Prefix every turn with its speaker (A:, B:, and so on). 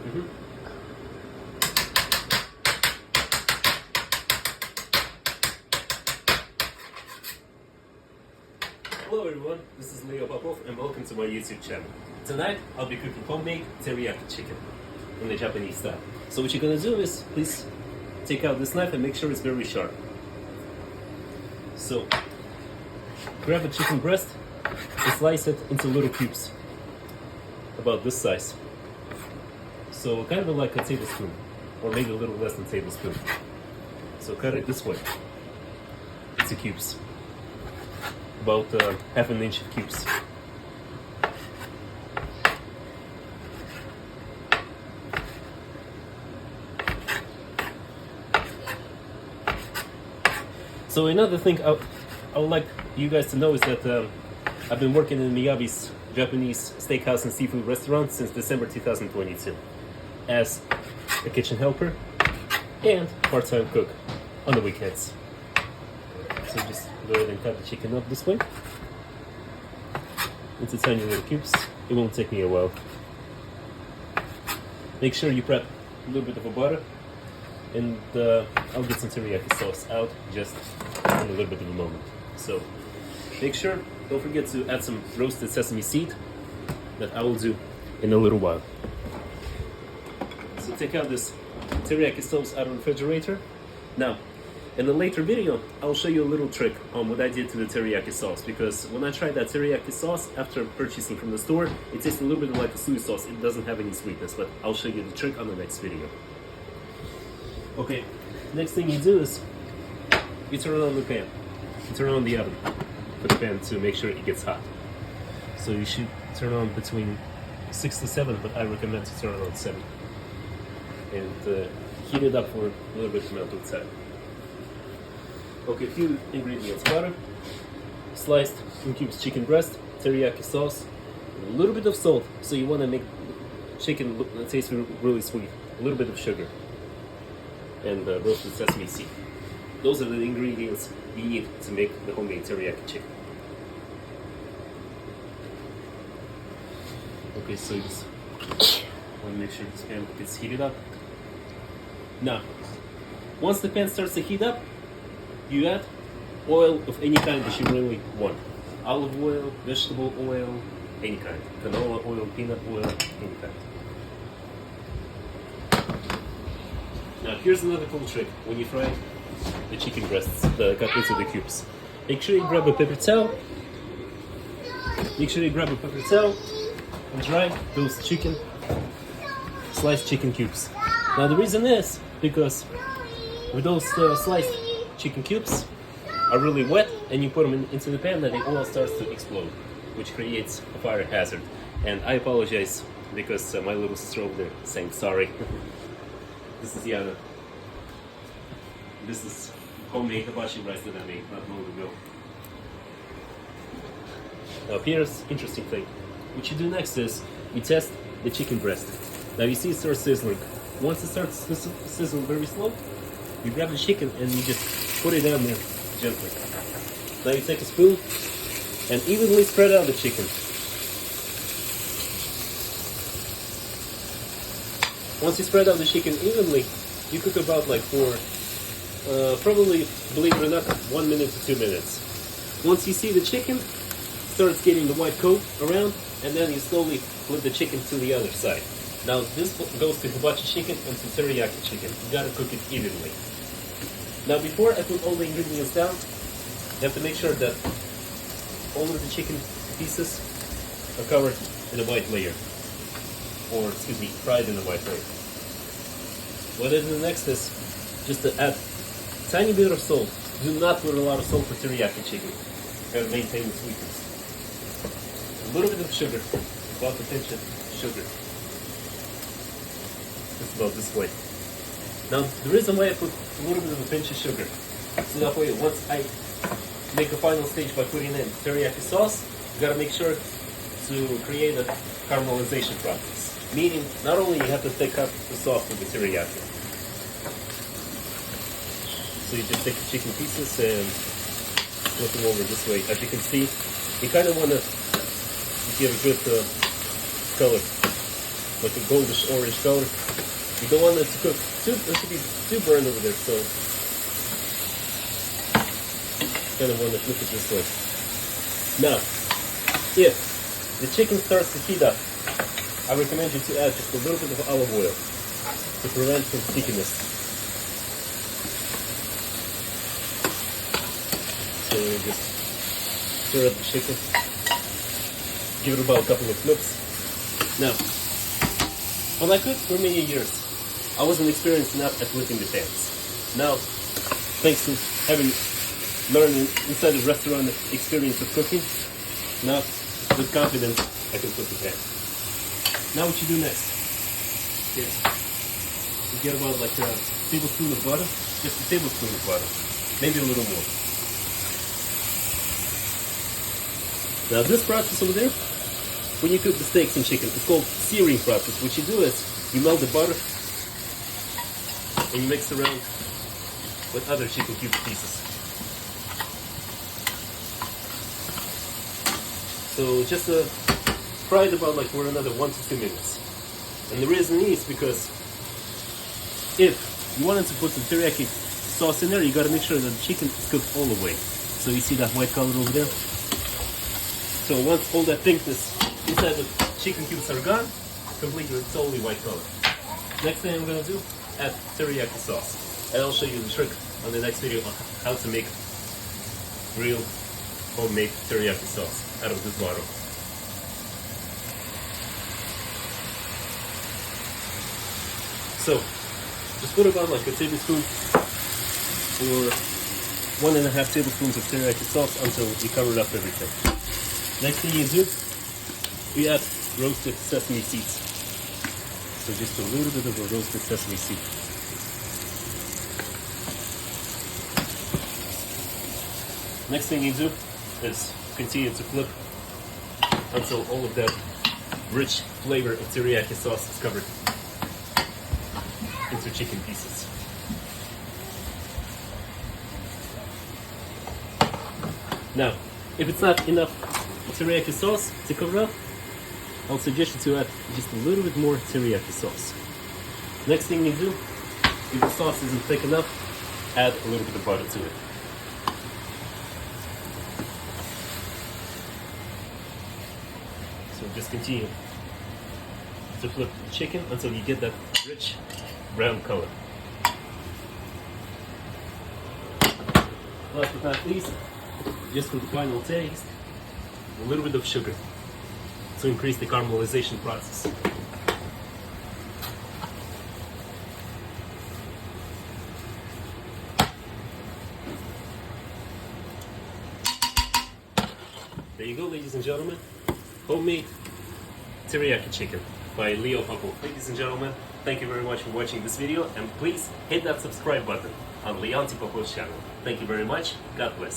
A: Hello everyone, this is Leo Popov and welcome to my YouTube channel. Tonight I'll be cooking homemade teriyaki chicken in the Japanese style. So what you're gonna do is, please take out this knife and make sure it's very sharp. So grab a chicken breast and slice it into little cubes, about this size. So kind of like a tablespoon, or maybe a little less than a tablespoon. So cut it this way, into cubes, about half an inch of cubes. So another thing I would like you guys to know is that I've been working in Miyabi's Japanese steakhouse and seafood restaurant since December 2022 as a kitchen helper and part-time cook on the weekends. So just go ahead and cut the chicken up this way into tiny little cubes. It won't take me a while. Make sure you prep a little bit of a butter, and I'll get some teriyaki sauce out just in a little bit of a moment. So make sure, don't forget to add some roasted sesame seed that I will do in a little while. So take out this teriyaki sauce out of the refrigerator. Now, in a later video, I'll show you a little trick on what I did to the teriyaki sauce, because when I tried that teriyaki sauce after purchasing from the store, it tastes a little bit like a soy sauce. It doesn't have any sweetness, but I'll show you the trick on the next video. Okay, next thing you do is you turn on the pan. You turn on the oven for the pan to make sure it gets hot. So you should turn on between 6 to 7, but I recommend to turn on 7. And heat it up for a little bit amount of time. Okay, a few ingredients: butter, sliced in cubes chicken breast, teriyaki sauce, a little bit of salt, so you want to make chicken taste really sweet, a little bit of sugar, and roasted sesame seed. Those are the ingredients you need to make the homemade teriyaki chicken. Okay, so you just want to make sure this pan gets heated up. Now, once the pan starts to heat up, you add oil of any kind that you really want. Olive oil, vegetable oil, any kind. Canola oil, peanut oil, any kind. Now here's another cool trick when you fry the chicken breasts that cut into the cubes. Make sure you grab a paper towel. Make sure you grab a paper towel and dry those sliced chicken cubes. Now the reason is because with those sliced chicken cubes are really wet, and you put them into the pan, and the oil starts to explode, which creates a fire hazard. And I apologize because my little sister over there is saying sorry. This is Yana. This is homemade hibachi rice that I made not long ago. Now here's interesting thing. What you do next is you test the chicken breast. Now you see it starts sizzling. Once it starts to sizzle very slow, you grab the chicken and you just put it down there gently. Now you take a spoon and evenly spread out the chicken. Once you spread out the chicken evenly, you cook about for probably, believe it or not, 1 minute to 2 minutes. Once you see the chicken starts getting the white coat around, and then you slowly flip the chicken to the other side. Now this goes to hibachi chicken and to teriyaki chicken. You gotta cook it evenly. Now before I put all the ingredients down, you have to make sure that all of the chicken pieces are covered in a white layer. Or, excuse me, fried in a white layer. What I do next is just to add a tiny bit of salt. Do not put a lot of salt for teriyaki chicken. You gotta maintain the sweetness. A little bit of sugar, about a pinch of sugar. Just about this way. Now, the reason why I put a little bit of a pinch of sugar, so that way once I make a final stage by putting in teriyaki sauce, you gotta make sure to create a caramelization process. Meaning, not only you have to take out the sauce with the teriyaki. So you just take the chicken pieces and flip them over this way. As you can see, you kind of want to give a good color like a goldish orange color. You don't want it to cook to be too burned over there, so kind of want to flip it this way. Now, if the chicken starts to heat up, I recommend you to add just a little bit of olive oil to prevent from stickiness. So just stir up the chicken, give it about a couple of flips. Now, when I cooked for many years, I wasn't experienced enough at flipping the pans. Now, thanks to having learned inside the restaurant experience of cooking, now with confidence I can flip the pan. Now what you do next? Here, you get about like a tablespoon of butter, just a tablespoon of butter, maybe a little more. Now this process over there, when you cook the steaks and chicken, it's called searing process. What you do is you melt the butter and you mix around with other chicken cube pieces. So just fry it about like for another 1 to 2 minutes. And the reason is because if you wanted to put some teriyaki sauce in there, you gotta make sure that the chicken is cooked all the way. So you see that white color over there? So once all that thickness inside the chicken cubes are gone, completely totally white color. Next thing I'm gonna do, add teriyaki sauce. And I'll show you the trick on the next video on how to make real homemade teriyaki sauce out of this bottle. So, just put about like a tablespoon or 1.5 tablespoons of teriyaki sauce until you cover up everything. Next thing you do, we add roasted sesame seeds. So just a little bit of a roasted sesame seed. Next thing you do is continue to flip until all of that rich flavor of teriyaki sauce is covered into chicken pieces. Now, if it's not enough teriyaki sauce to cover up, I'll suggest you to add just a little bit more teriyaki sauce. Next thing you do, if the sauce isn't thick enough, add a little bit of butter to it. So just continue to flip the chicken until you get that rich brown color. Last but not least, just for the final taste, a little bit of sugar to increase the caramelization process. There you go, ladies and gentlemen. Homemade teriyaki chicken by Leo Popov. Ladies and gentlemen, thank you very much for watching this video, and please hit that subscribe button on Leonti Popov's channel. Thank you very much. God bless.